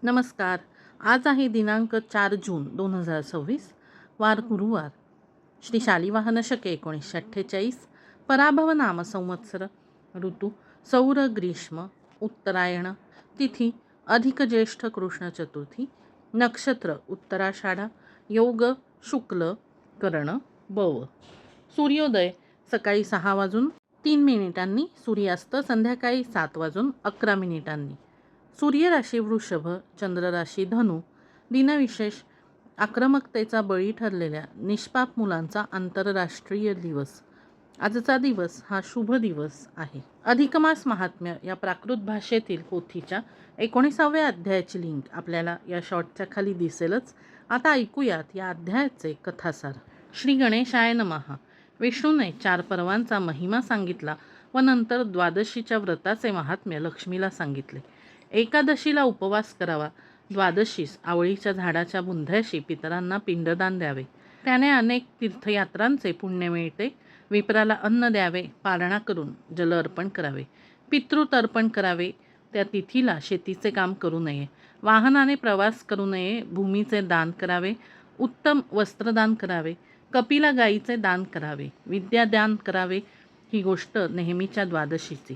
नमस्कार. आज आहे दिनांक 4 जून 2026, वार गुरुवार. श्री शालिवाहन शके 1948. पराभव नाम संवत्सर. ऋतू सौर ग्रीष्म उत्तरायण. तिथी अधिक ज्येष्ठ कृष्ण चतुर्थी. नक्षत्र उत्तराषाढा. योग शुक्ल कर्ण बव. सूर्योदय सकाळी 6:03 सूर्यास्त संध्याकाळी 7:11. सूर्य राशी वृषभ, चंद्र राशी धनु. दिनविशेष आक्रमकतेचा बळी ठरलेल्या निष्पाप मुलांचा आंतरराष्ट्रीय दिवस. आजचा दिवस हा शुभ दिवस आहे. अधिकमास महात्म्य या प्राकृत भाषेतील पोथीच्या 19व्या अध्यायाची लिंक आपल्याला या शॉर्टच्या खाली दिसेलच. आता ऐकूयात या अध्यायाचे कथासार. श्री गणेशाय नमः. विष्णूने 4 पर्वांचा महिमा सांगितला व नंतर द्वादशीच्या व्रताचे महात्म्य लक्ष्मीला सांगितले. एकादशीला उपवास करावा. द्वादशीस आवळीच्या झाडाच्या बुंध्याशी पितरांना पिंडदान द्यावे. त्याने अनेक तीर्थयात्रांचे पुण्य मिळते. विप्राला अन्न द्यावे. पारणा करून जल अर्पण करावे. पितृतर्पण करावे. त्या तिथीला शेतीचे काम करू नये. वाहनाने प्रवास करू नये. भूमीचे दान करावे. उत्तम वस्त्रदान करावे. कपिला गायीचे दान करावे. विद्यादान करावे. ही गोष्ट नेहमीच्या द्वादशीची.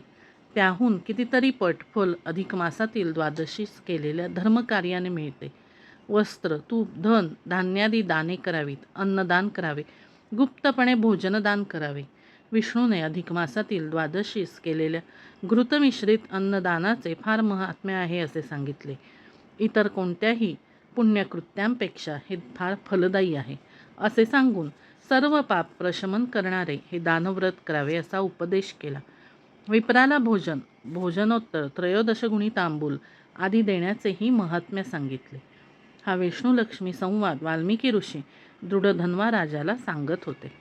त्याहून कितीतरी पट फल अधिक मासातील द्वादशीस केलेल्या धर्मकार्याने मिळते. वस्त्र, तूप, धन, धान्यादी दाने करावीत. अन्नदान करावे. गुप्तपणे भोजनदान करावे. विष्णूने अधिक मासातील द्वादशीस केलेल्या घृतमिश्रित अन्नदानाचे फार महात्म्य आहे असे सांगितले. इतर कोणत्याही पुण्यकृत्यांपेक्षा हे फार फलदायी आहे असे सांगून सर्व पाप प्रशमन करणारे हे दानव्रत करावे असा उपदेश केला. विप्राला भोजनोत्तर 13 गुणी तांबूल आदी देण्याचेही महात्म्य सांगितले. हा विष्णू लक्ष्मी संवाद वाल्मिकी ऋषी दृढधन्वा राजाला सांगत होते.